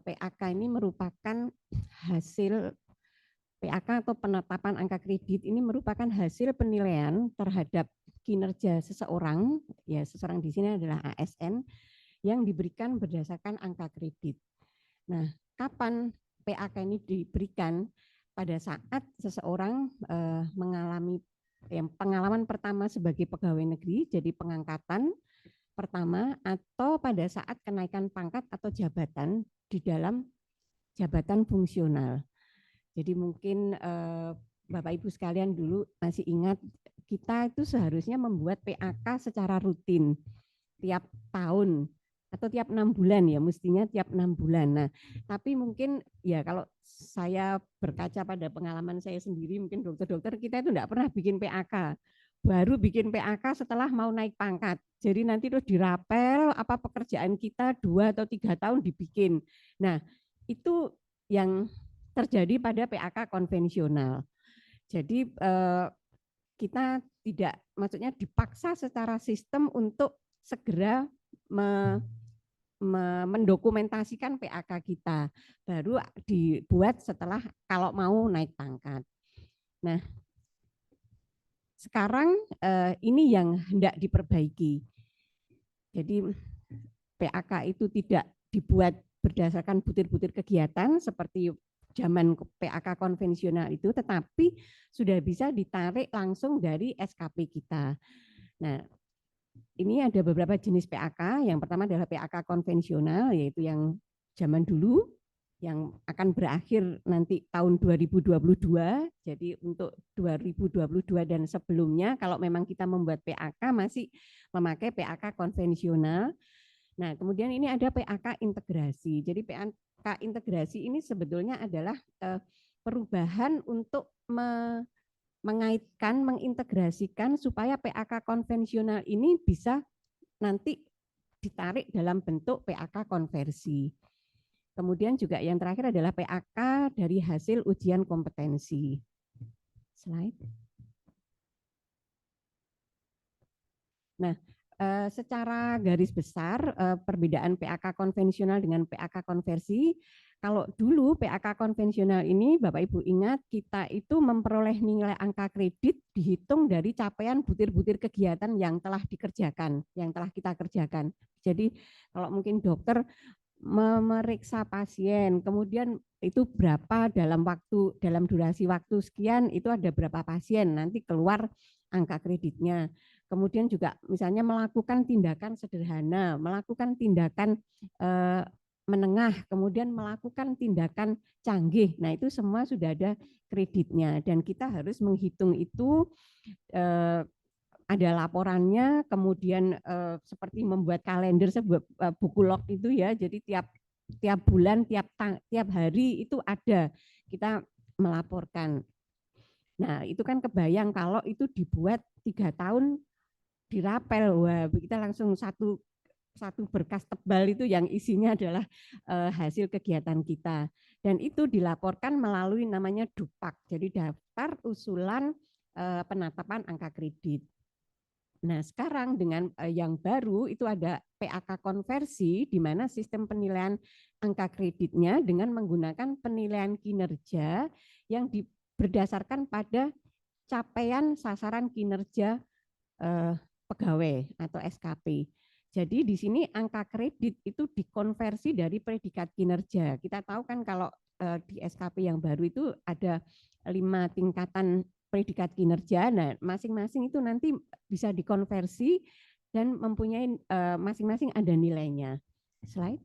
PAK ini merupakan hasil PAK atau penetapan angka kredit ini merupakan hasil penilaian terhadap kinerja seseorang, ya seseorang di sini adalah ASN yang diberikan berdasarkan angka kredit. Nah, kapan PAK ini diberikan? Pada saat seseorang mengalami pengalaman pertama sebagai pegawai negeri, jadi pengangkatan pertama, atau pada saat kenaikan pangkat atau jabatan di dalam jabatan fungsional. Jadi mungkin Bapak Ibu sekalian dulu masih ingat kita itu seharusnya membuat PAK secara rutin tiap tahun atau tiap 6 bulan ya, mestinya tiap 6 bulan. Nah, tapi mungkin ya kalau saya berkaca pada pengalaman saya sendiri, mungkin dokter-dokter kita itu enggak pernah bikin PAK. Baru bikin PAK setelah mau naik pangkat. Jadi nanti terus dirapel apa pekerjaan kita 2 atau 3 tahun dibikin. Nah, itu yang terjadi pada PAK konvensional. Jadi kita tidak, maksudnya dipaksa secara sistem untuk segera mendokumentasikan PAK kita, baru dibuat setelah kalau mau naik pangkat. Nah, sekarang ini yang hendak diperbaiki. Jadi PAK itu tidak dibuat berdasarkan butir-butir kegiatan seperti zaman PAK konvensional itu, tetapi sudah bisa ditarik langsung dari SKP kita. Nah, ini ada beberapa jenis PAK. Yang pertama adalah PAK konvensional, yaitu yang zaman dulu, yang akan berakhir nanti tahun 2022. Jadi untuk 2022 dan sebelumnya, kalau memang kita membuat PAK masih memakai PAK konvensional. Nah, kemudian ini ada PAK integrasi. Jadi PAK integrasi ini sebetulnya adalah perubahan untuk mengaitkan, mengintegrasikan supaya PAK konvensional ini bisa nanti ditarik dalam bentuk PAK konversi. Kemudian juga yang terakhir adalah PAK dari hasil ujian kompetensi. Slide. Nah, secara garis besar perbedaan PAK konvensional dengan PAK konversi, kalau dulu PAK konvensional ini Bapak Ibu ingat kita itu memperoleh nilai angka kredit dihitung dari capaian butir-butir kegiatan yang telah dikerjakan, yang telah kita kerjakan. Jadi kalau mungkin dokter memeriksa pasien, kemudian itu berapa dalam durasi waktu sekian itu ada berapa pasien, nanti keluar angka kreditnya. Kemudian juga misalnya melakukan tindakan sederhana, melakukan tindakan menengah, kemudian melakukan tindakan canggih. Nah, itu semua sudah ada kreditnya dan kita harus menghitung itu, ada laporannya, kemudian seperti membuat kalender, sebuah buku log itu ya. Jadi tiap bulan, tiap hari itu ada kita melaporkan. Nah, itu kan kebayang kalau itu dibuat 3 tahun dirapel, wah kita langsung satu berkas tebal itu yang isinya adalah hasil kegiatan kita, dan itu dilaporkan melalui namanya DUPAK, jadi daftar usulan penetapan angka kredit. Nah, sekarang dengan yang baru itu ada PAK konversi, di mana sistem penilaian angka kreditnya dengan menggunakan penilaian kinerja yang berdasarkan pada capaian sasaran kinerja pegawai atau SKP. Jadi di sini angka kredit itu dikonversi dari predikat kinerja. Kita tahu kan kalau di SKP yang baru itu ada 5 tingkatan predikat kinerja. Nah, masing-masing itu nanti bisa dikonversi dan mempunyai masing-masing ada nilainya. Slide.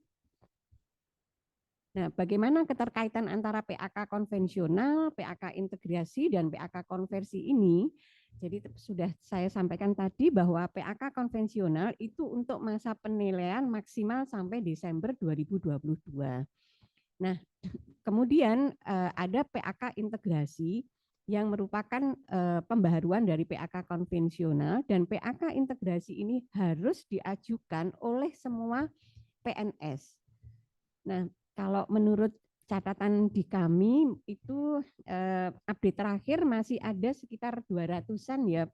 Nah, bagaimana keterkaitan antara PAK konvensional, PAK integrasi, dan PAK konversi ini? Jadi sudah saya sampaikan tadi bahwa PAK konvensional itu untuk masa penilaian maksimal sampai Desember 2022. Nah, kemudian ada PAK integrasi yang merupakan pembaharuan dari PAK konvensional, dan PAK integrasi ini harus diajukan oleh semua PNS. Nah, kalau menurut catatan di kami itu update terakhir masih ada sekitar 200-an ya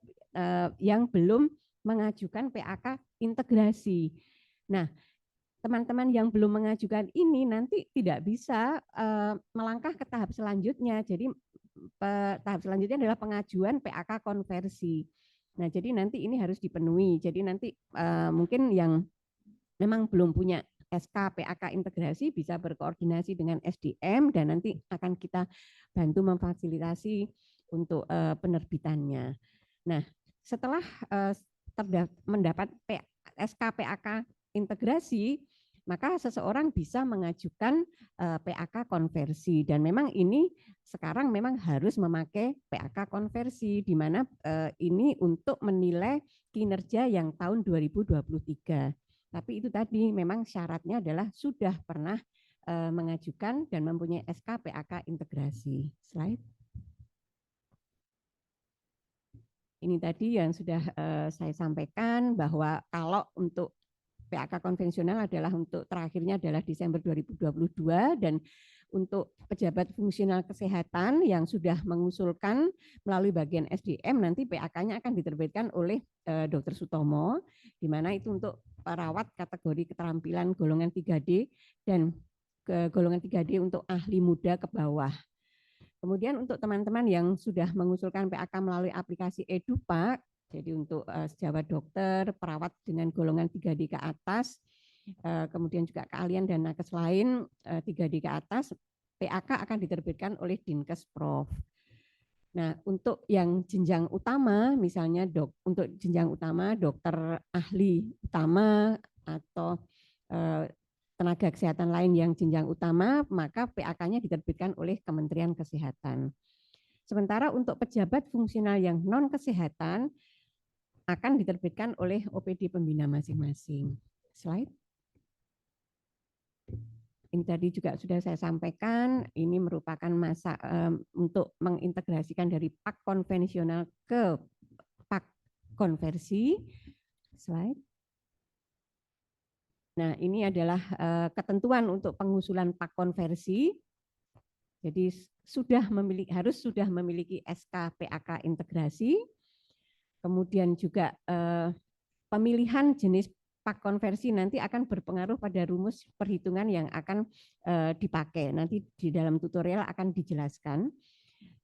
yang belum mengajukan PAK integrasi. Nah, teman-teman yang belum mengajukan ini nanti tidak bisa melangkah ke tahap selanjutnya. Jadi tahap selanjutnya adalah pengajuan PAK konversi. Nah, jadi nanti ini harus dipenuhi. Jadi nanti mungkin yang memang belum punya SK PAK integrasi bisa berkoordinasi dengan SDM dan nanti akan kita bantu memfasilitasi untuk penerbitannya. Nah, setelah mendapat SK PAK integrasi, maka seseorang bisa mengajukan PAK konversi dan memang ini sekarang memang harus memakai PAK konversi di mana ini untuk menilai kinerja yang tahun 2023. Tapi itu tadi memang syaratnya adalah sudah pernah mengajukan dan mempunyai SK PAK integrasi. Slide. Ini tadi yang sudah saya sampaikan bahwa kalau untuk PAK konvensional adalah untuk terakhirnya adalah Desember 2022 dan untuk pejabat fungsional kesehatan yang sudah mengusulkan melalui bagian SDM nanti PAK-nya akan diterbitkan oleh Dr. Sutomo, di mana itu untuk perawat kategori keterampilan golongan 3D dan golongan 3D untuk ahli muda ke bawah. Kemudian untuk teman-teman yang sudah mengusulkan PAK melalui aplikasi Edupak, jadi untuk sejawat dokter, perawat dengan golongan 3D ke atas, kemudian juga keahlian dan nakes lain 3D ke atas, PAK akan diterbitkan oleh Dinkes Prof. Nah, untuk yang jenjang utama, misalnya untuk jenjang utama dokter ahli utama atau tenaga kesehatan lain yang jenjang utama, maka PAK-nya diterbitkan oleh Kementerian Kesehatan. Sementara untuk pejabat fungsional yang non-kesehatan akan diterbitkan oleh OPD pembina masing-masing. Slide. Ini tadi juga sudah saya sampaikan, ini merupakan masa untuk mengintegrasikan dari PAK konvensional ke PAK konversi. Slide. Nah, ini adalah ketentuan untuk pengusulan PAK konversi. Jadi harus sudah memiliki SK PAK integrasi. Kemudian juga pemilihan jenis PAK konversi nanti akan berpengaruh pada rumus perhitungan yang akan dipakai. Nanti di dalam tutorial akan dijelaskan.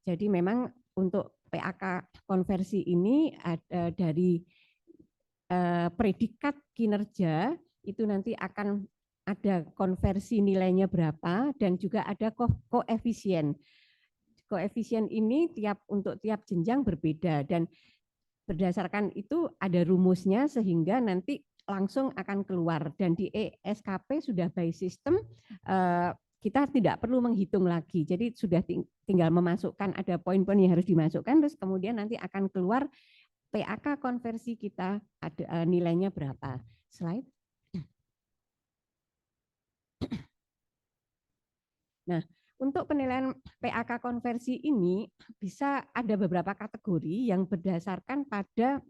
Jadi memang untuk PAK konversi ini ada dari predikat kinerja itu nanti akan ada konversi nilainya berapa dan juga ada koefisien. Koefisien ini untuk tiap jenjang berbeda dan berdasarkan itu ada rumusnya sehingga nanti langsung akan keluar dan di SKP sudah by system kita tidak perlu menghitung lagi. Jadi sudah tinggal memasukkan ada poin-poin yang harus dimasukkan terus kemudian nanti akan keluar PAK konversi kita ada nilainya berapa. Slide. Nah, untuk penilaian PAK konversi ini bisa ada beberapa kategori yang berdasarkan pada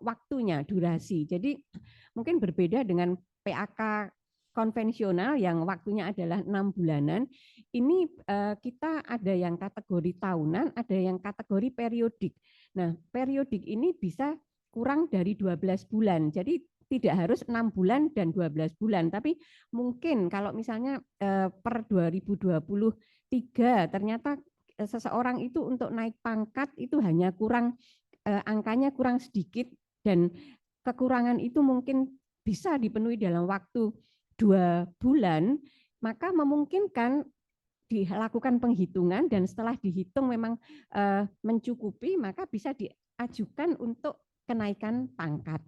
waktunya, durasi. Jadi mungkin berbeda dengan PAK konvensional yang waktunya adalah 6 bulanan. Ini kita ada yang kategori tahunan, ada yang kategori periodik. Nah, periodik ini bisa kurang dari 12 bulan. Jadi tidak harus 6 bulan dan 12 bulan, tapi mungkin kalau misalnya per 2023 ternyata seseorang itu untuk naik pangkat itu hanya kurang angkanya kurang sedikit dan kekurangan itu mungkin bisa dipenuhi dalam waktu 2 bulan, maka memungkinkan dilakukan penghitungan dan setelah dihitung memang mencukupi, maka bisa diajukan untuk kenaikan pangkat.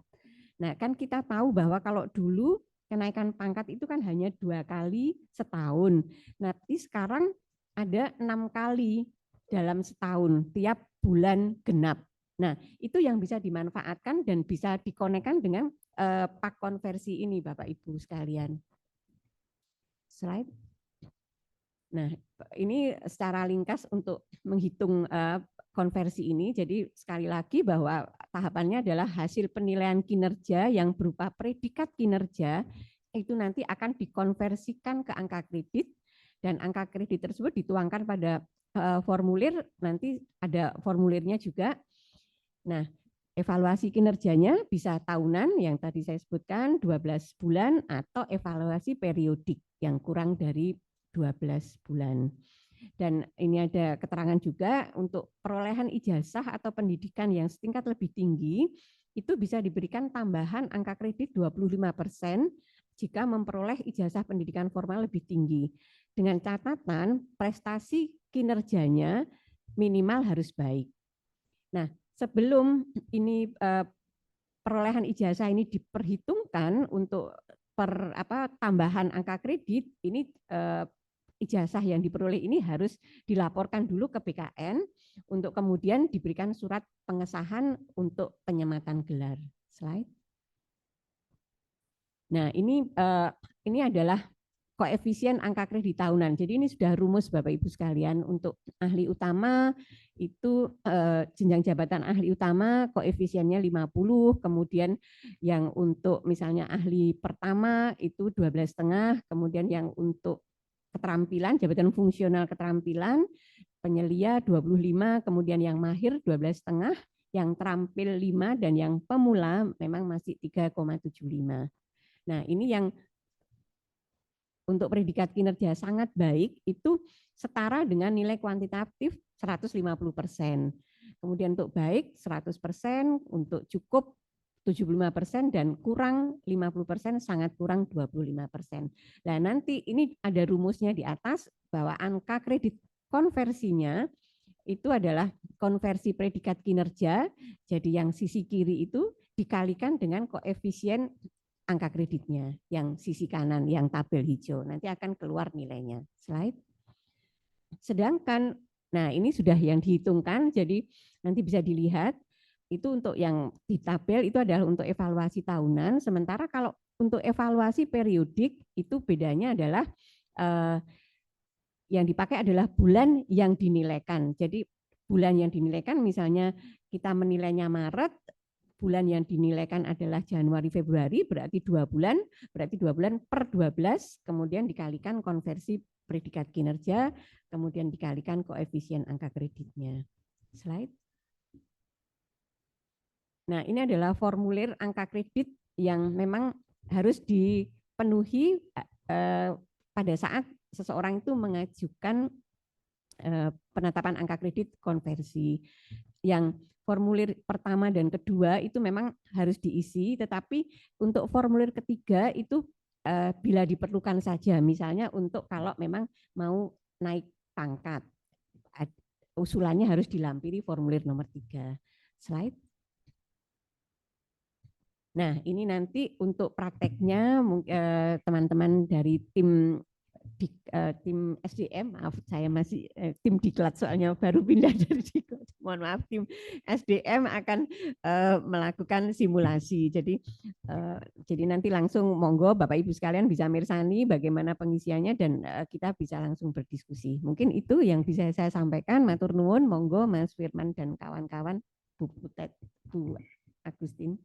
Nah, kan kita tahu bahwa kalau dulu kenaikan pangkat itu kan hanya 2 kali setahun. Nah, sekarang ada 6 kali dalam setahun, tiap bulan genap. Nah, itu yang bisa dimanfaatkan dan bisa dikonekkan dengan PAK konversi ini, Bapak Ibu sekalian. Slide. Nah, ini secara ringkas untuk menghitung konversi ini. Jadi sekali lagi bahwa tahapannya adalah hasil penilaian kinerja yang berupa predikat kinerja itu nanti akan dikonversikan ke angka kredit dan angka kredit tersebut dituangkan pada formulir, nanti ada formulirnya juga. Nah, Evaluasi kinerjanya bisa tahunan yang tadi saya sebutkan 12 bulan atau evaluasi periodik yang kurang dari 12 bulan. Dan ini ada keterangan juga untuk perolehan ijazah atau pendidikan yang setingkat lebih tinggi itu bisa diberikan tambahan angka kredit 25% jika memperoleh ijazah pendidikan formal lebih tinggi. Dengan catatan prestasi kinerjanya minimal harus baik. Nah, sebelum ini perolehan ijazah ini diperhitungkan untuk tambahan angka kredit, ini ijazah yang diperoleh ini harus dilaporkan dulu ke BKN untuk kemudian diberikan surat pengesahan untuk penyematan gelar. Slide. Nah, ini adalah koefisien angka kredit tahunan. Jadi ini sudah rumus Bapak Ibu sekalian. Untuk ahli utama itu jenjang jabatan ahli utama koefisiennya 50, kemudian yang untuk misalnya ahli pertama itu 12,5, kemudian yang untuk keterampilan, jabatan fungsional keterampilan, penyelia 25, kemudian yang mahir 12,5, yang terampil 5, dan yang pemula memang masih 3,75. Nah, ini yang untuk predikat kinerja sangat baik itu setara dengan nilai kuantitatif 150%. Kemudian untuk baik 100%, untuk cukup 75%, dan kurang 50%, sangat kurang 25%. Nah, nanti ini ada rumusnya di atas bahwa angka kredit konversinya itu adalah konversi predikat kinerja, jadi yang sisi kiri itu dikalikan dengan koefisien angka kreditnya, yang sisi kanan, yang tabel hijau. Nanti akan keluar nilainya. Slide. Sedangkan, nah ini sudah yang dihitungkan, jadi nanti bisa dilihat, itu untuk yang di tabel itu adalah untuk evaluasi tahunan, sementara kalau untuk evaluasi periodik, itu bedanya adalah yang dipakai adalah bulan yang dinilaikan. Jadi bulan yang dinilaikan misalnya kita menilainya Maret, bulan yang dinilaikan adalah Januari Februari, berarti 2 bulan, berarti 2 bulan per 12, kemudian dikalikan konversi predikat kinerja, kemudian dikalikan koefisien angka kreditnya. Slide. Nah, ini adalah formulir angka kredit yang memang harus dipenuhi pada saat seseorang itu mengajukan penetapan angka kredit konversi. Yang formulir pertama dan kedua itu memang harus diisi, tetapi untuk formulir ketiga itu bila diperlukan saja, misalnya untuk kalau memang mau naik pangkat, usulannya harus dilampiri formulir nomor 3. Slide. Nah, ini nanti untuk prakteknya teman-teman dari tim tim SDM, maaf saya masih tim diklat soalnya baru pindah dari diklat, mohon maaf, tim SDM akan melakukan simulasi. Jadi nanti langsung monggo Bapak Ibu sekalian bisa mirsani bagaimana pengisiannya dan kita bisa langsung berdiskusi. Mungkin itu yang bisa saya sampaikan. Matur nuwun, monggo Mas Firman dan kawan-kawan, Bu Putet, Bu Agustin.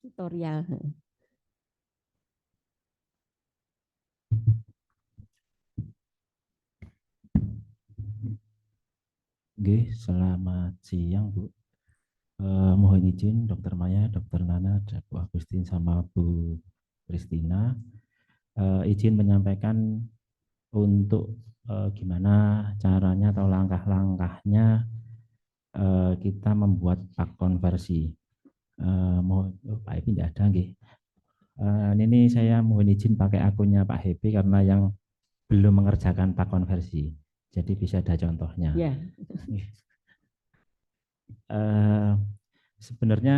Tutorial. Oke, selamat siang Bu. Mohon izin Dokter Maya, Dokter Nana, Bu Agustin sama Bu Kristina, izin menyampaikan untuk gimana caranya atau langkah-langkahnya kita membuat pak konversi. Pak Epi tidak ada, nggih. Ini saya mohon izin pakai akunnya Pak Hepi karena yang belum mengerjakan pak konversi. Jadi bisa ada contohnya. Ya. Sebenarnya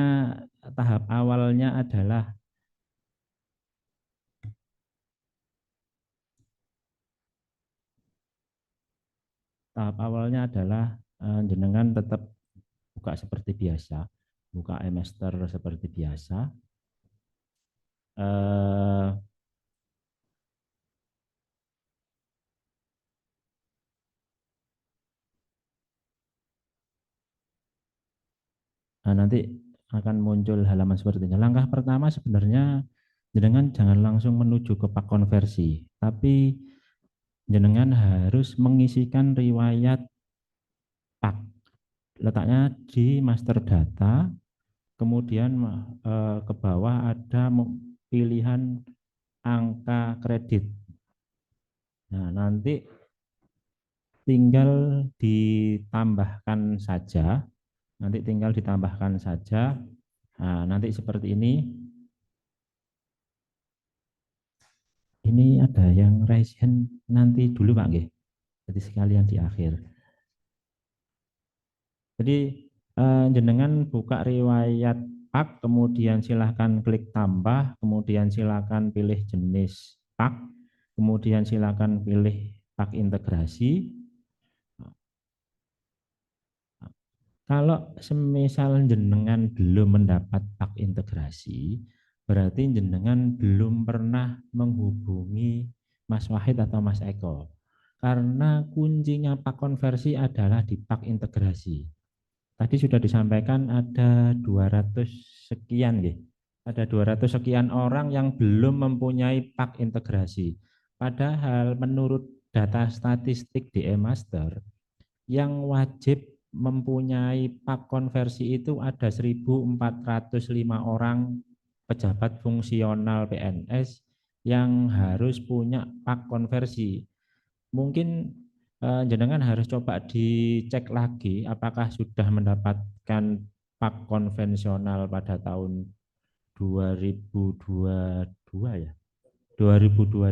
tahap awalnya adalah jenengan tetap buka seperti biasa, buka Emester seperti biasa. Nanti akan muncul halaman seperti ini. Langkah pertama sebenarnya jenengan jangan langsung menuju ke pak konversi, tapi jenengan harus mengisikan riwayat pak. Letaknya di master data, kemudian ke bawah ada pilihan angka kredit. Nah, nanti tinggal ditambahkan saja, Nah, nanti seperti ini. Ini ada yang raise hand nanti dulu Pak nggih. Jadi sekalian di akhir. Jadi jenengan buka riwayat pak, kemudian silahkan klik tambah, kemudian silahkan pilih jenis pak, kemudian silahkan pilih pak integrasi. Kalau semisal jenengan belum mendapat pak integrasi, berarti jenengan belum pernah menghubungi Mas Wahid atau Mas Eko. Karena kuncinya pak konversi adalah di pak integrasi. Tadi sudah disampaikan ada 200 sekian ya. Ada 200 sekian orang yang belum mempunyai pak integrasi. Padahal menurut data statistik di eMaster, yang wajib mempunyai pak konversi itu ada 1.405 orang pejabat fungsional PNS yang harus punya pak konversi. Mungkin jenengan harus coba dicek lagi apakah sudah mendapatkan pak konvensional pada tahun 2022 ya. 2022,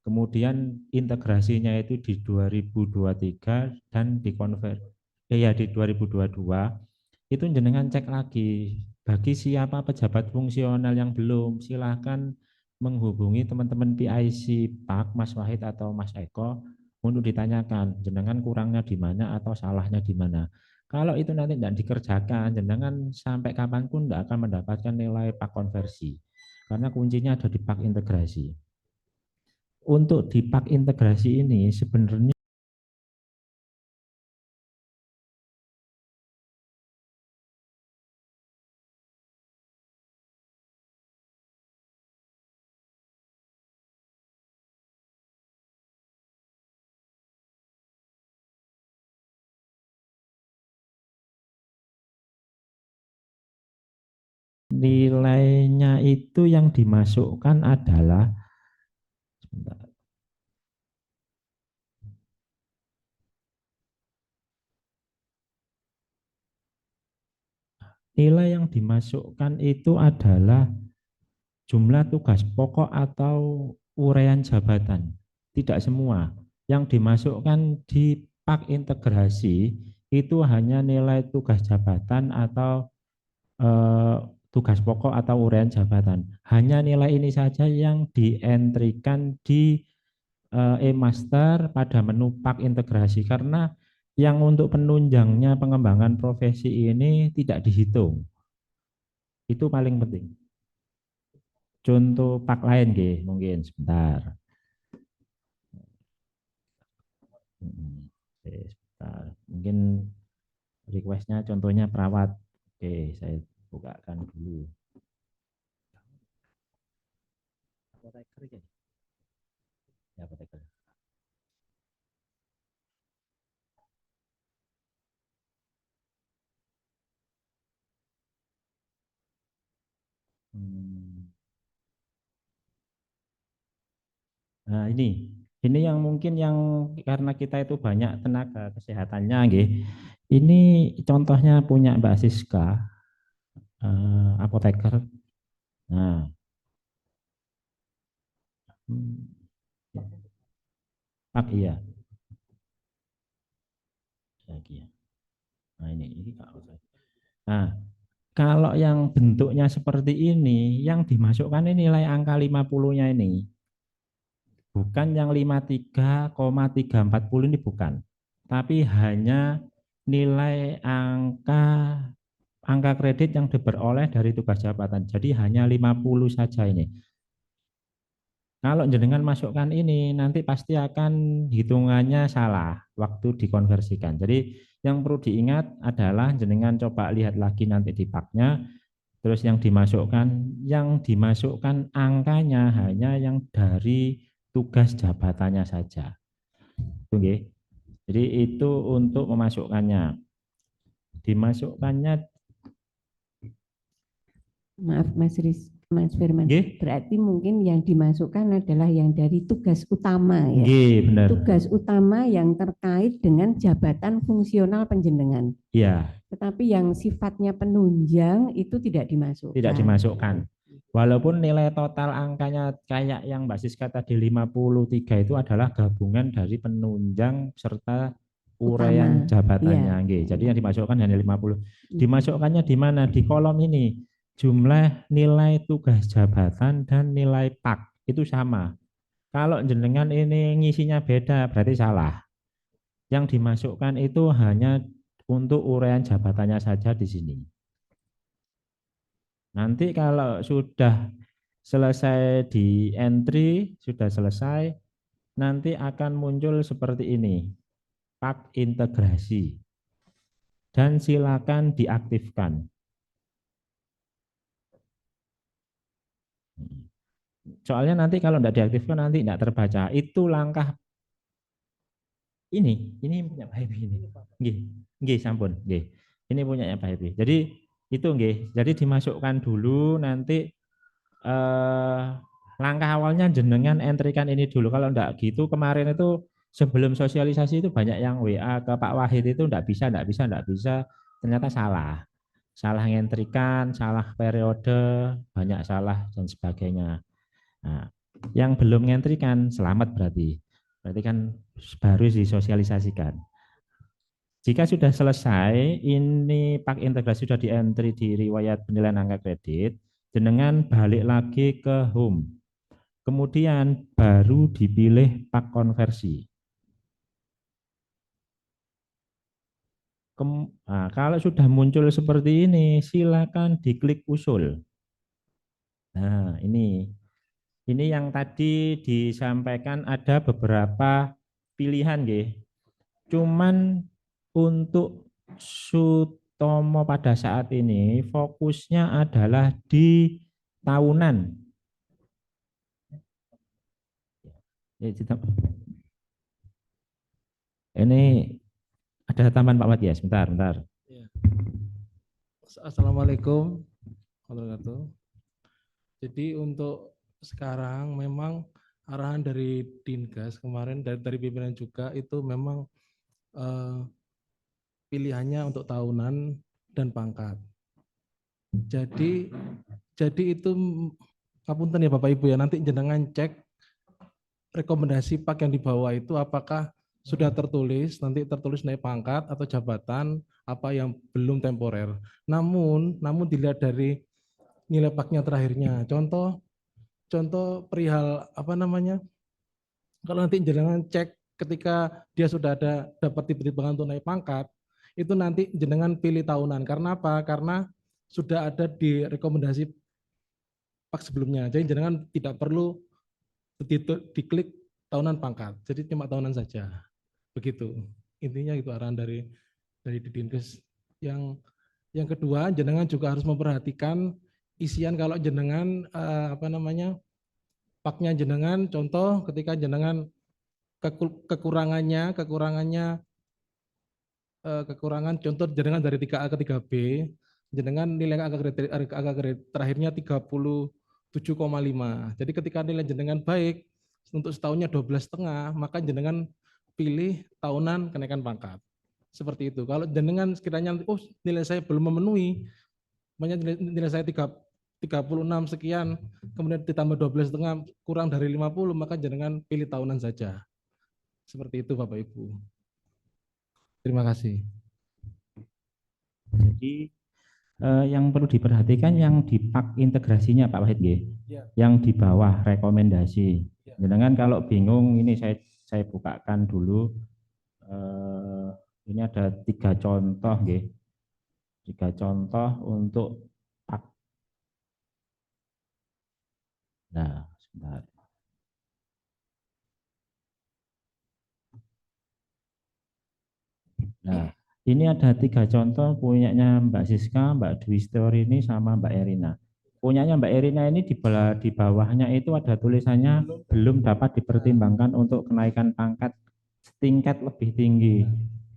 kemudian integrasinya itu di 2023 dan di di 2022 itu jenengan cek lagi. Bagi siapa pejabat fungsional yang belum, silahkan menghubungi teman-teman PIC Pak Mas Wahid atau Mas Eko untuk ditanyakan jenengan kurangnya di mana atau salahnya di mana. Kalau itu nanti tidak dikerjakan, jenengan sampai kapanpun tidak akan mendapatkan nilai pak konversi. Karena kuncinya ada di pak integrasi. Untuk di pak integrasi ini sebenarnya nilainya itu yang dimasukkan adalah sebentar, nilai yang dimasukkan itu adalah jumlah tugas pokok atau uraian jabatan. Tidak semua. Yang dimasukkan di pak integrasi itu hanya nilai tugas jabatan atau tugas pokok atau uraian jabatan. Hanya nilai ini saja yang dientrikan di e-master pada menu pak integrasi karena yang untuk penunjangnya pengembangan profesi ini tidak dihitung. Itu paling penting. Contoh pak lain mungkin sebentar. Sebentar. Mungkin requestnya contohnya perawat. Oke, saya bukakan dulu. Apoteker ya? Ya, apoteker. Nah, ini yang mungkin yang karena kita itu banyak tenaga kesehatannya, nggih. Ini contohnya punya Mbak Siska, apoteker. Nah, Pak iya. Lagi ya. Nah ini Kak. Nah, kalau yang bentuknya seperti ini, yang dimasukkan ini nilai angka 50-nya ini. Bukan yang 53,340 ini bukan. Tapi hanya nilai angka kredit yang diperoleh dari tugas jabatan. Jadi hanya 50 saja ini. Kalau jenengan masukkan ini nanti pasti akan hitungannya salah waktu dikonversikan. Jadi yang perlu diingat adalah jenengan coba lihat lagi nanti di paknya Terus yang dimasukkan angkanya hanya yang dari tugas jabatannya saja. Itu nggih. Jadi itu untuk memasukkannya. Dimasukkannya Maaf Mas Firman, nggih. berarti mungkin yang dimasukkan adalah yang dari tugas utama ya. Nggih, benar. Tugas utama yang terkait dengan jabatan fungsional penjenengan. Iya, Tetapi yang sifatnya penunjang itu tidak dimasukkan. tidak dimasukkan. Walaupun nilai total angkanya kayak yang Mbak Siska tadi 53 itu adalah gabungan dari penunjang serta uraian Utama, jabatannya. iya. Nggih. Jadi yang dimasukkan hanya 50. Dimasukkannya di mana? Di kolom ini. Jumlah nilai tugas jabatan dan nilai pak itu sama. Kalau jenengan ini ngisinya beda berarti salah. Yang dimasukkan itu hanya untuk uraian jabatannya saja di sini. Nanti kalau sudah selesai di entry, sudah selesai, nanti akan muncul seperti ini, pak integrasi. Dan silakan diaktifkan. Soalnya nanti kalau tidak diaktifkan nanti tidak terbaca. Itu langkah ini punya Pak Hebi ini. Nggih, nggih sampun, nggih. Ini punyanya Pak Hebi. Jadi itu nggih. Jadi dimasukkan dulu nanti langkah awalnya jenengan entrikan ini dulu. Kalau enggak gitu kemarin itu sebelum sosialisasi itu banyak yang WA ke Pak Wahid itu enggak bisa, enggak bisa, enggak bisa. Ternyata salah. Salah ngentrikan, salah periode, banyak salah dan sebagainya. Nah, yang belum ngentrikan selamat berarti. Berarti kan baru disosialisasikan. Jika sudah selesai, ini pak integrasi sudah di-entry di riwayat penilaian angka kredit, jenengan balik lagi ke home. Kemudian baru dipilih pak konversi. Nah, kalau sudah muncul seperti ini, silakan diklik usul. Nah, ini yang tadi disampaikan ada beberapa pilihan, nggih. Cuman untuk Sutomo pada saat ini fokusnya adalah di tahunan. Ini ada tambahan Pak Matias, sebentar. Assalamualaikum warahmatullahi wabarakatuh. Jadi untuk sekarang memang arahan dari Dinkas kemarin dari pimpinan juga itu memang pilihannya untuk tahunan dan pangkat. Jadi itu ngapunten ya Bapak Ibu ya, nanti jenengan cek rekomendasi pak yang di bawah itu apakah sudah tertulis, nanti tertulis naik pangkat atau jabatan apa yang belum temporer. Namun dilihat dari nilai paknya terakhirnya. Contoh perihal apa namanya? Kalau nanti jenengan cek ketika dia sudah ada dapat tiba-tiba untuk naik pangkat, itu nanti jenengan pilih tahunan. Karena apa? Karena sudah ada di rekomendasi pak sebelumnya. Jadi jenengan tidak perlu diklik tahunan pangkat. Jadi cuma tahunan saja. Begitu. Intinya itu arahan dari Didinkes. Yang kedua, jenengan juga harus memperhatikan isian kalau jenengan paknya jenengan, contoh ketika jenengan kekurangan contoh jenengan dari 3A ke 3B, jenengan nilai angka kredit terakhirnya 37,5. Jadi ketika nilai jenengan baik untuk setahunnya 12,5, maka jenengan pilih tahunan kenaikan pangkat. Seperti itu. Kalau jenengan sekiranya nilai saya belum memenuhi, nilai saya 36 sekian, kemudian ditambah 12,5 kurang dari 50, maka jenengan pilih tahunan saja. Seperti itu Bapak Ibu. Terima kasih. Jadi yang perlu diperhatikan yang di pak integrasinya Pak Wahid, Ya. Yang di bawah rekomendasi. Ya. Jangan kalau bingung ini saya bukakan dulu. Ini ada 3 contoh, 3 contoh untuk pak. Nah, sebentar. Nah, Ini ada 3 contoh punyanya Mbak Siska, Mbak Dwi Storini, sama Mbak Erina. Punyanya Mbak Erina ini di bawahnya itu ada tulisannya belum dapat dipertimbangkan untuk kenaikan pangkat setingkat lebih tinggi.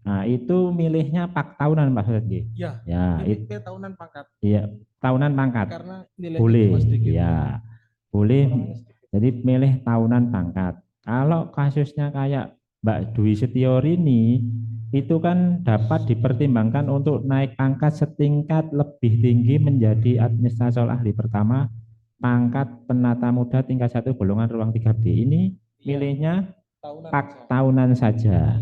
Nah, itu milihnya pak tahunan Pak Sudji. Ya, Ya, ini tahunan pangkat iya, tahunan pangkat. karena nilainya Boleh, cuma sedikit. ya. Boleh. Kurangnya sedikit. Jadi milih tahunan pangkat. Kalau kasusnya kayak Mbak Dwi Setiorini itu kan dapat dipertimbangkan untuk naik pangkat setingkat lebih tinggi menjadi administrator ahli pertama pangkat penata muda tingkat 1 golongan ruang 3B. Ini milihnya pak tahunan saja.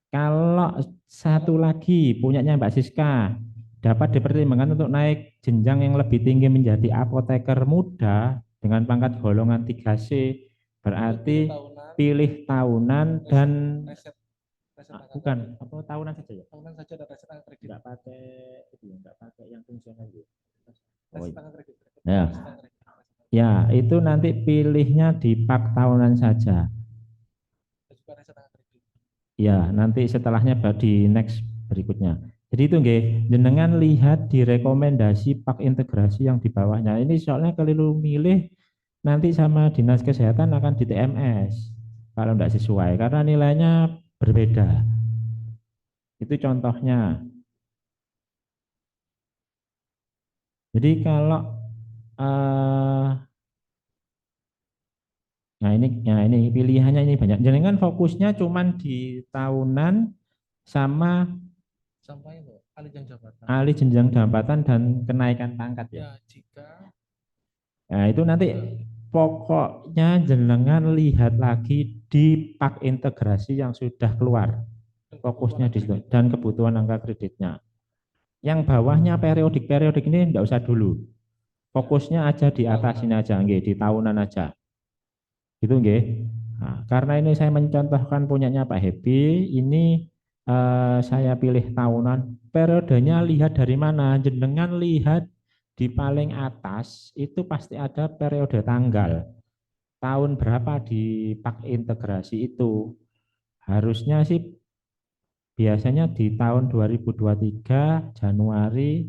Kalau satu lagi punyanya Mbak Siska dapat dipertimbangkan untuk naik jenjang yang lebih tinggi menjadi apoteker muda dengan pangkat golongan 3C, berarti pilih tahunan dan bukan apa tahunan saja ya? Tahunan saja ada reset angka kredit. Enggak pakai itu ya, enggak pakai yang fungsional itu. Reset angka kredit. Ya. Ya, itu nanti pilihnya di pak tahunan saja. Ya, nanti setelahnya di next berikutnya. Jadi itu nggih, jenengan lihat di rekomendasi pak integrasi yang di bawahnya. Ini soalnya keliru milih nanti sama dinas kesehatan akan di TMS kalau tidak sesuai karena nilainya berbeda. Itu contohnya. Jadi kalau nah ini pilihannya ini banyak. Jenengan fokusnya cuman di tahunan sama itu alih jenjang jabatan. Alih jenjang jabatan dan kenaikan pangkat ya. Ya, jika Nah, itu nanti pokoknya jenengan lihat lagi di pak integrasi yang sudah keluar. Fokusnya di situ dan kebutuhan angka kreditnya. Yang bawahnya periodik ini enggak usah dulu. Fokusnya aja di atas ini aja, nggih, di tahunan aja. Gitu nggih. Nah, karena ini saya mencontohkan punyanya Pak Happy, ini saya pilih tahunan. Periodenya lihat dari mana? Jenengan lihat di paling atas itu pasti ada periode tanggal. Tahun berapa di pak integrasi itu? Harusnya sih biasanya di tahun 2023 Januari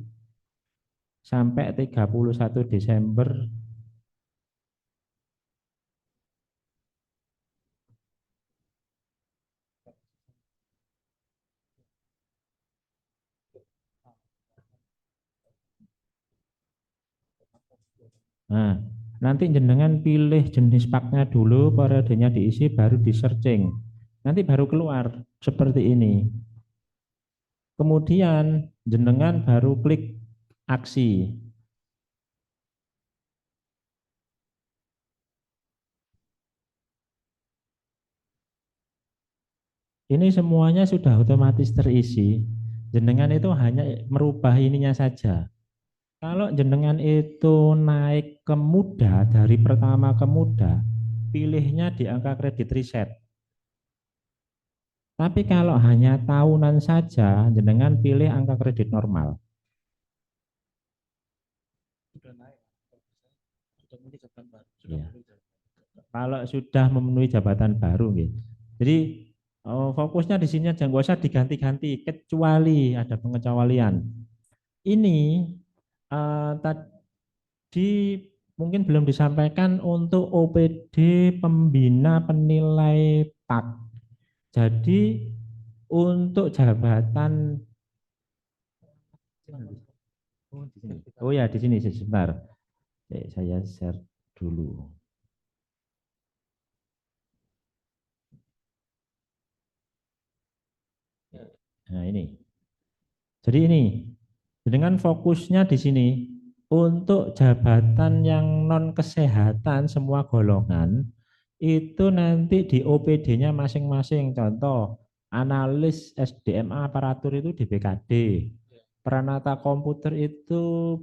sampai 31 Desember. Nah, nanti jenengan pilih jenis paknya dulu, periodenya diisi, baru di searching. Nanti baru keluar seperti ini. Kemudian jenengan baru klik aksi. Ini semuanya sudah otomatis terisi. Jenengan itu hanya merubah ininya saja. Kalau jenengan itu naik ke muda, dari pertama ke muda, pilihnya di angka kredit riset. Tapi kalau hanya tahunan saja, jenengan pilih angka kredit normal. sudah naik. Sudah memenuhi jabatan baru. Ya. Kalau sudah memenuhi jabatan baru, gitu. Jadi fokusnya di sini aja, nggak usah diganti-ganti, kecuali ada pengecualian. Ini tadi mungkin belum disampaikan untuk OPD pembina penilai PAK. Jadi untuk jabatan oh ya di sini sebentar. Saya share dulu. Nah ini. Jadi ini dengan fokusnya di sini untuk jabatan yang non kesehatan semua golongan itu nanti di OPD-nya masing-masing. Contoh analis SDM aparatur itu di BKD, peranata komputer itu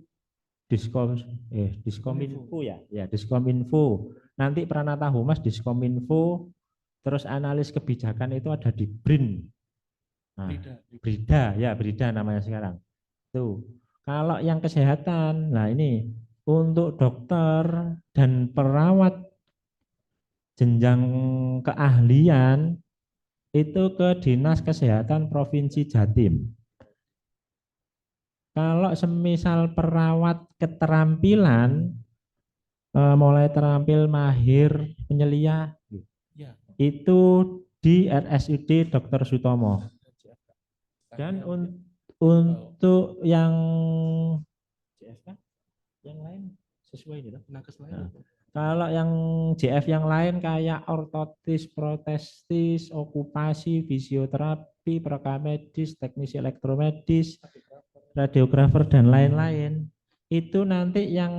Diskominfo ya, Diskominfo. Nanti peranata humas Diskominfo, terus analis kebijakan itu ada di BRIN. Nah, Brida namanya sekarang. Tuh. Kalau yang kesehatan, nah ini untuk dokter dan perawat jenjang keahlian itu ke Dinas Kesehatan Provinsi Jatim. Kalau semisal perawat keterampilan, mulai terampil mahir penyelia, Ya. itu di RSUD Dr. Sutomo. Dan untuk yang JF yang lain sesuai gitu. Nah, kalau yang JF yang lain kayak ortotis, protestis, okupasi, fisioterapi, prekamedis, teknisi elektromedis, radiografer dan lain-lain, itu nanti yang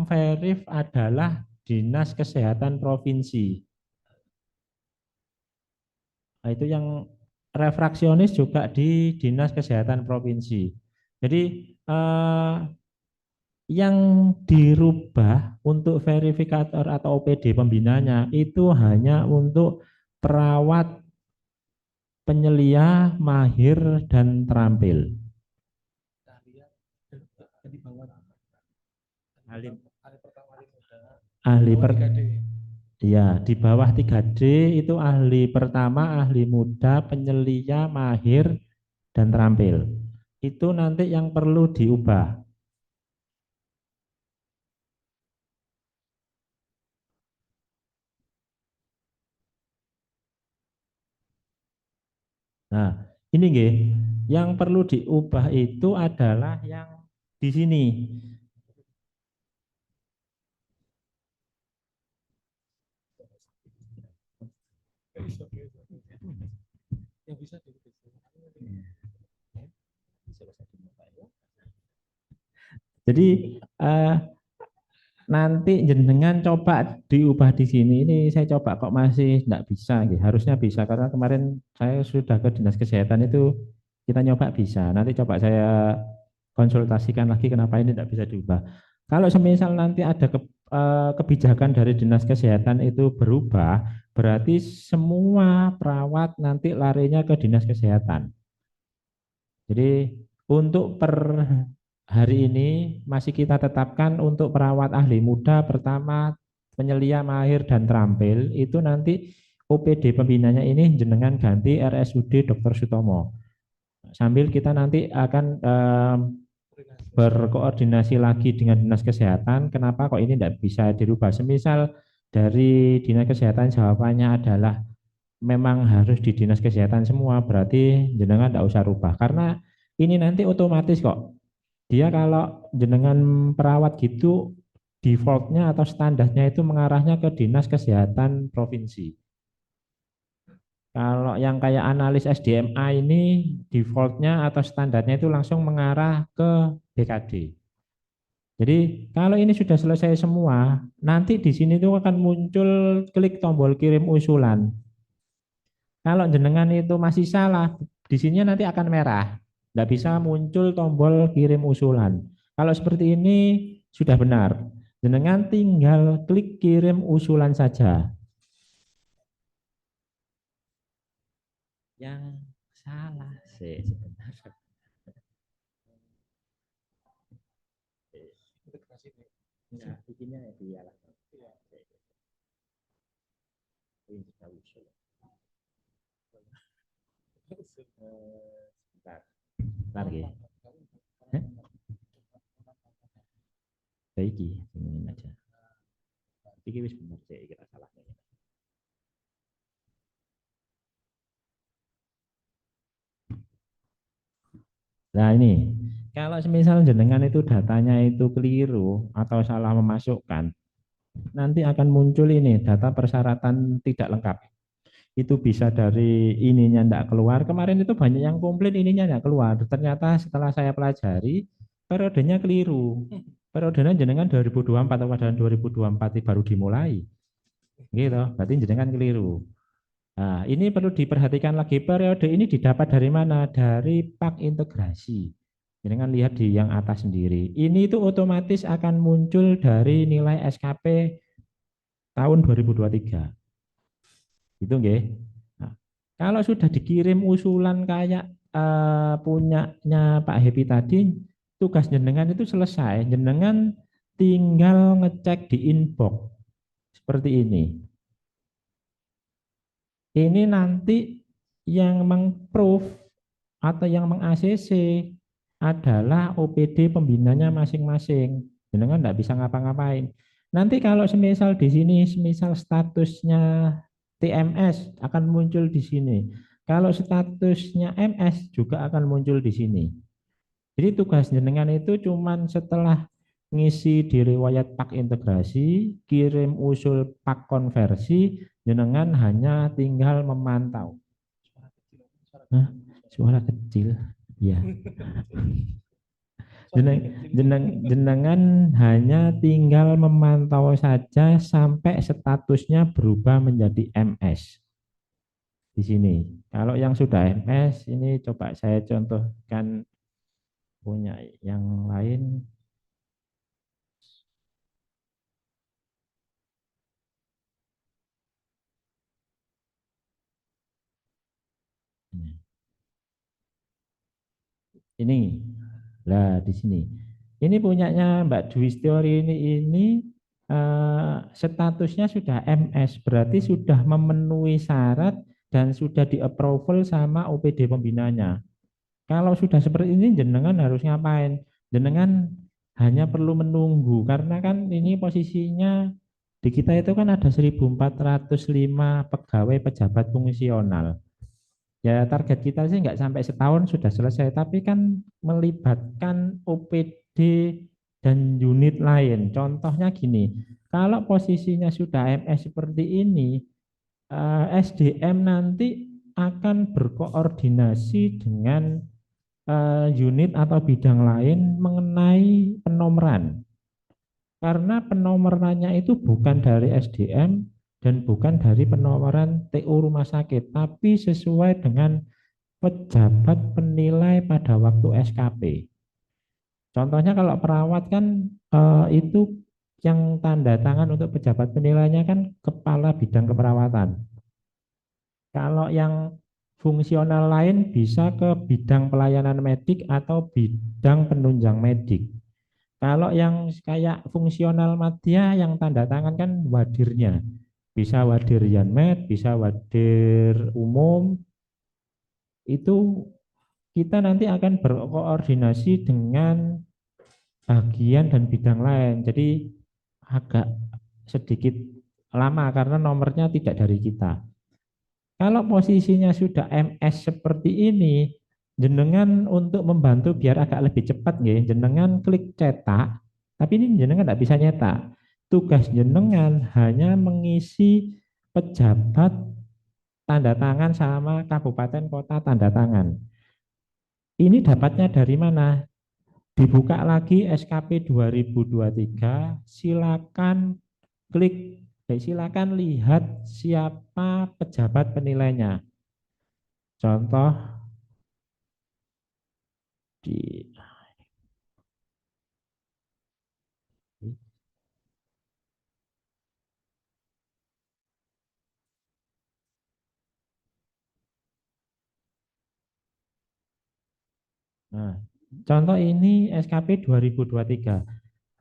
verif adalah Dinas Kesehatan Provinsi. Nah, itu yang refraksionis juga di Dinas Kesehatan Provinsi. Jadi yang dirubah untuk verifikator atau OPD pembinanya itu hanya untuk perawat penyelia mahir dan terampil. Ya, di bawah 3D itu ahli pertama, ahli muda, penyelia, mahir, dan terampil. Itu nanti yang perlu diubah. Nah, ini nggih, yang perlu diubah itu adalah yang di sini. Jadi nanti jenengan coba diubah di sini. Ini saya coba kok masih tidak bisa, gitu. Harusnya bisa karena kemarin saya sudah ke Dinas Kesehatan itu kita nyoba bisa. Nanti coba saya konsultasikan lagi kenapa ini tidak bisa diubah. Kalau semisal nanti ada kebijakan dari Dinas Kesehatan itu berubah, berarti semua perawat nanti larinya ke Dinas Kesehatan. Jadi untuk per hari ini masih kita tetapkan untuk perawat ahli muda pertama, penyelia mahir dan terampil itu nanti OPD pembinanya ini jenengan ganti RSUD Dr. Sutomo. Sambil kita nanti akan berkoordinasi lagi dengan Dinas Kesehatan, kenapa kok ini tidak bisa dirubah. Semisal dari Dinas Kesehatan jawabannya adalah memang harus di Dinas Kesehatan semua, berarti jenengan tidak usah rubah. Karena ini nanti otomatis kok. Dia kalau jenengan perawat gitu, defaultnya atau standarnya itu mengarahnya ke Dinas Kesehatan Provinsi. Kalau yang kayak analis SDMA ini defaultnya atau standarnya itu langsung mengarah ke BKD. Jadi kalau ini sudah selesai semua, nanti di sini tuh akan muncul klik tombol kirim usulan. Kalau jenengan itu masih salah, di sini nanti akan merah. Tidak bisa muncul tombol kirim usulan. Kalau seperti ini sudah benar. Jenengan tinggal klik kirim usulan saja. Yang salah sih sebenarnya. Nah, bikinnya ya dialah. Ini sudah usul. Sebentar. Sebentar ya. Baiki, ini aja. Iki wis bener sih kita salahnya. Nah ini, kalau semisal jenengan itu datanya itu keliru atau salah memasukkan, nanti akan muncul ini data persyaratan tidak lengkap. Itu bisa dari ininya tidak keluar. Kemarin itu banyak yang komplain ininya tidak keluar. Ternyata setelah saya pelajari, periodenya keliru. Periodenya jenengan 2024 atau pada 2024 baru dimulai. Gitu, berarti jenengan keliru. Nah, ini perlu diperhatikan lagi, periode ini didapat dari mana? Dari pak integrasi. Jangan lihat di yang atas sendiri. Ini itu otomatis akan muncul dari nilai SKP tahun 2023. Itu nggih. Nah, kalau sudah dikirim usulan kayak punyanya Pak Happy tadi, tugas jenengan itu selesai. Jenengan tinggal ngecek di inbox seperti ini. Ini nanti yang meng-proof atau yang meng-ACC adalah OPD pembinanya masing-masing. Jenengan enggak bisa ngapa-ngapain. Nanti kalau semisal di sini, semisal statusnya TMS akan muncul di sini. Kalau statusnya MS juga akan muncul di sini. Jadi tugas jenengan itu cuman setelah ngisi di riwayat pak integrasi, kirim usul pak konversi, jenengan hanya tinggal memantau. Hah? Suara kecil, ya. Jenengan hanya tinggal memantau saja sampai statusnya berubah menjadi MS. Di sini. Kalau yang sudah MS, ini coba saya contohkan punya yang lain. Ini, lah di sini. Ini punyanya Mbak Dwi Teori ini statusnya sudah MS, berarti sudah memenuhi syarat dan sudah di-approval sama OPD pembinanya. Kalau sudah seperti ini jenengan harus ngapain? Jenengan hanya perlu menunggu karena kan ini posisinya di kita itu kan ada 1.405 pegawai pejabat fungsional. Ya target kita sih nggak sampai setahun sudah selesai, tapi kan melibatkan OPD dan unit lain. Contohnya gini, kalau posisinya sudah MS seperti ini, SDM nanti akan berkoordinasi dengan unit atau bidang lain mengenai penomoran. Karena penomorannya itu bukan dari SDM dan bukan dari penomoran TU rumah sakit, tapi sesuai dengan pejabat penilai pada waktu SKP. Contohnya kalau perawat kan itu yang tanda tangan untuk pejabat penilainya kan kepala bidang keperawatan. Kalau yang fungsional lain bisa ke bidang pelayanan medik atau bidang penunjang medik. Kalau yang kayak fungsional madya yang tanda tangan kan wadirnya. Bisa wadir Yanmed, bisa wadir umum. Itu kita nanti akan berkoordinasi dengan bagian dan bidang lain. Jadi agak sedikit lama karena nomornya tidak dari kita. Kalau posisinya sudah MS seperti ini, jenengan untuk membantu biar agak lebih cepat ya, jenengan klik cetak, tapi ini jenengan tidak bisa nyetak. Tugas jenengan hanya mengisi pejabat tanda tangan sama kabupaten kota tanda tangan. Ini dapatnya dari mana? Dibuka lagi SKP 2023, silakan klik, silakan lihat siapa pejabat penilainya. Contoh di Nah, contoh ini SKP 2023.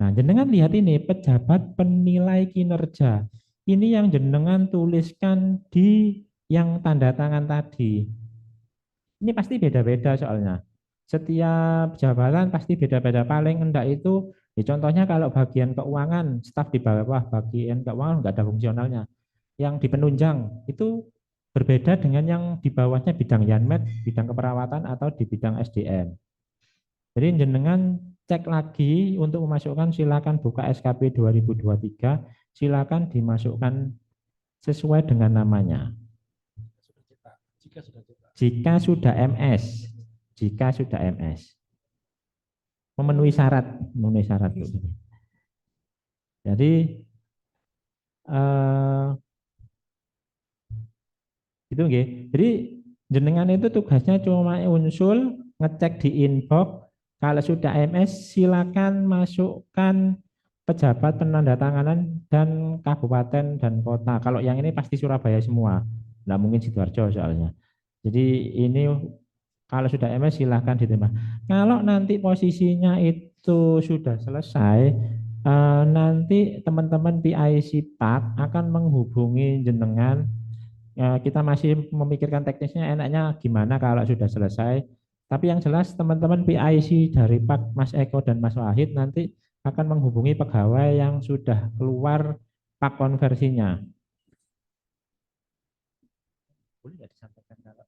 Nah, jenengan lihat ini pejabat penilai kinerja. Ini yang jenengan tuliskan di yang tanda tangan tadi. Ini pasti beda-beda soalnya. Setiap jabatan pasti beda-beda. Paling enggak itu, ya contohnya kalau bagian keuangan, staf di bawah bagian keuangan enggak ada fungsionalnya. Yang di penunjang itu berbeda dengan yang di bawahnya bidang Yanmed, bidang keperawatan atau di bidang SDM. Jadi jenengan cek lagi untuk memasukkan, silakan buka SKP 2023, silakan dimasukkan sesuai dengan namanya. Jika sudah MS, memenuhi syarat. Jadi itu nggih. Jadi jenengan itu tugasnya cuma unsur ngecek di inbox. Kalau sudah MS silakan masukkan pejabat penandatanganan dan kabupaten dan kota. Kalau yang ini pasti Surabaya semua. Nggak mungkin Sidoarjo soalnya. Jadi ini kalau sudah MS silakan diterima. Kalau nanti posisinya itu sudah selesai, nanti teman-teman PIC PAK akan menghubungi jenengan Kita masih memikirkan teknisnya enaknya gimana kalau sudah selesai. Tapi yang jelas teman-teman PIC dari Pak Mas Eko dan Mas Wahid nanti akan menghubungi pegawai yang sudah keluar pak konversinya. Boleh nggak disampaikan kalau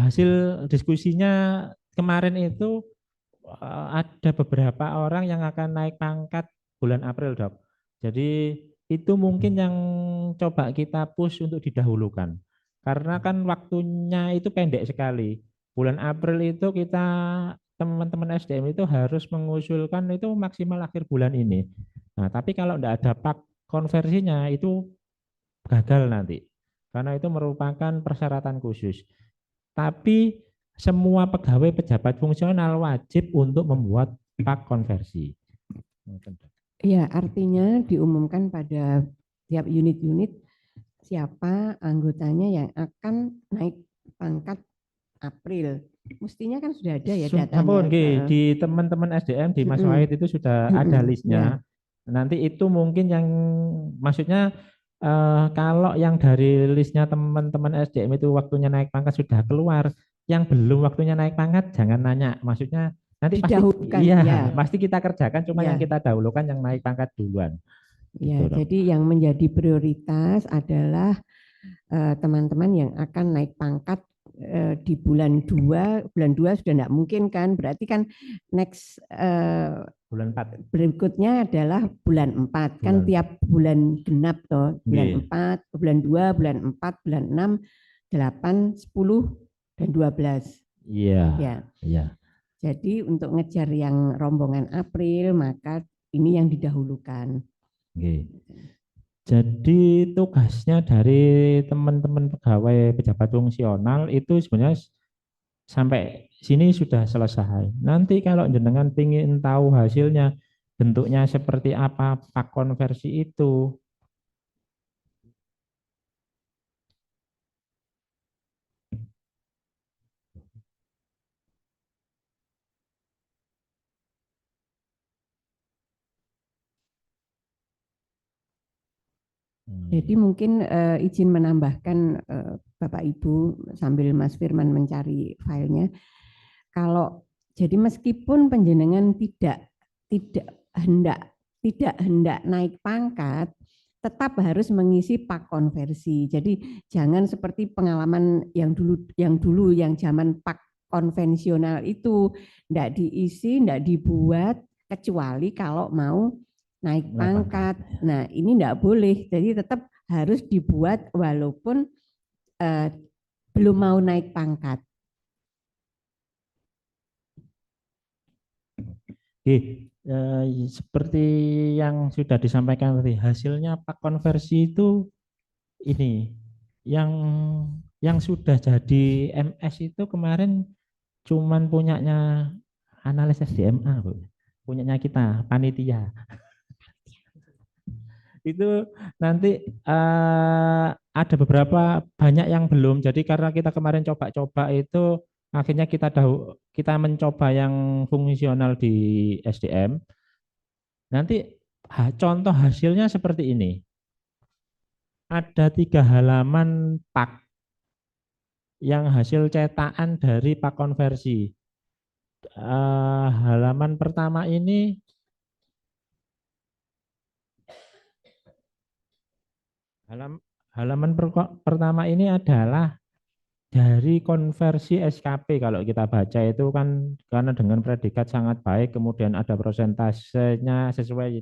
hasil diskusinya kemarin itu ada beberapa orang yang akan naik pangkat bulan April, Dok. Jadi itu mungkin yang coba kita push untuk didahulukan. Karena kan waktunya itu pendek sekali. Bulan April itu kita teman-teman SDM itu harus mengusulkan itu maksimal akhir bulan ini. Nah, tapi kalau tidak ada pak konversinya itu gagal nanti. Karena itu merupakan persyaratan khusus. Tapi semua pegawai pejabat fungsional wajib untuk membuat pak konversi. Ya, artinya diumumkan pada tiap unit-unit siapa anggotanya yang akan naik pangkat April. Mestinya kan sudah ada ya datanya. Di teman-teman SDM di Mas Wahid itu sudah ada listnya. Nanti itu mungkin yang maksudnya kalau yang dari listnya teman-teman SDM itu waktunya naik pangkat sudah keluar, yang belum waktunya naik pangkat jangan nanya. Maksudnya nanti pasti pasti kita kerjakan, cuma yang kita dahulukan yang naik pangkat duluan. Ya, gitu, jadi yang menjadi prioritas adalah teman-teman yang akan naik pangkat di bulan 2 sudah tidak mungkin kan, berarti kan next bulan 4 berikutnya adalah bulan 4 kan tiap bulan genap toh, bulan 4, bulan 2, bulan 4, bulan 6, 8, 10 dan 12. Iya. Jadi untuk ngejar yang rombongan April maka ini yang didahulukan. Jadi tugasnya dari teman-teman pegawai pejabat fungsional itu sebenarnya sampai sini sudah selesai. Nanti kalau jenengan ingin tahu hasilnya, bentuknya seperti apa pak konversi itu, jadi mungkin izin menambahkan Bapak Ibu sambil Mas Firman mencari filenya. Kalau jadi meskipun penjenengan tidak hendak naik pangkat, tetap harus mengisi pak konversi. Jadi jangan seperti pengalaman yang dulu yang zaman pak konvensional itu tidak diisi, tidak dibuat kecuali kalau mau naik pangkat. Nah, ini tidak boleh. Jadi tetap harus dibuat walaupun belum mau naik pangkat. Seperti yang sudah disampaikan tadi, hasilnya pak konversi itu ini yang sudah jadi MS itu kemarin cuman punyanya analis SDMA, Bu. Punyanya kita panitia. Itu nanti ada beberapa banyak yang belum. Jadi karena kita kemarin coba-coba itu akhirnya kita mencoba yang fungsional di SDM. Nanti contoh hasilnya seperti ini. Ada 3 halaman pak yang hasil cetakan dari pak konversi. Halaman pertama ini halaman pertama ini adalah dari konversi SKP. Kalau kita baca itu kan karena dengan predikat sangat baik, kemudian ada prosentasenya sesuai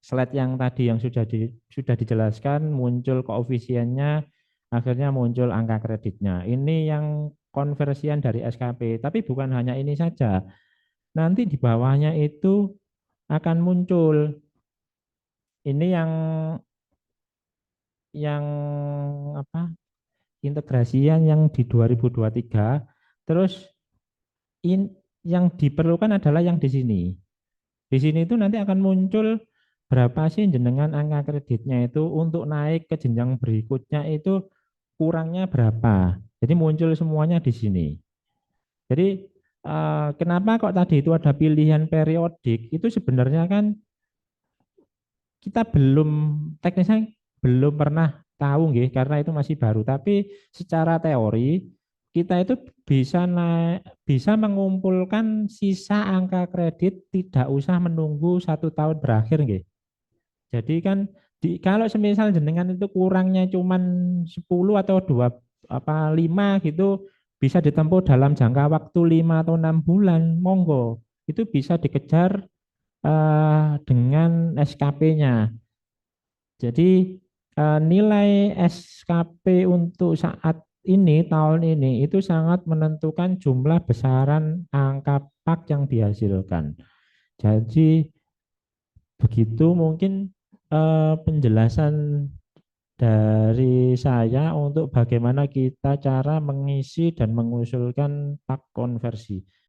slide yang tadi yang sudah dijelaskan, muncul koefisiennya, akhirnya muncul angka kreditnya. Ini yang konversian dari SKP, tapi bukan hanya ini saja. Nanti di bawahnya itu akan muncul ini yang apa? Integrasian yang di 2023, terus yang diperlukan adalah yang di sini. Di sini itu nanti akan muncul berapa sih jenengan angka kreditnya itu untuk naik ke jenjang berikutnya itu kurangnya berapa. Jadi muncul semuanya di sini. Jadi kenapa kok tadi itu ada pilihan periodik? Itu sebenarnya kan kita belum teknisnya belum pernah tahu nggih karena itu masih baru. Tapi secara teori kita itu bisa mengumpulkan sisa angka kredit tidak usah menunggu 1 tahun berakhir nggih. Jadi kan kalau semisal jenengan itu kurangnya cuman 10 atau 5 gitu bisa ditempuh dalam jangka waktu 5 atau 6 bulan, monggo. Itu bisa dikejar dengan SKP-nya. Jadi nilai SKP untuk saat ini tahun ini itu sangat menentukan jumlah besaran angka PAK yang dihasilkan. Jadi begitu mungkin penjelasan dari saya untuk bagaimana kita cara mengisi dan mengusulkan PAK konversi.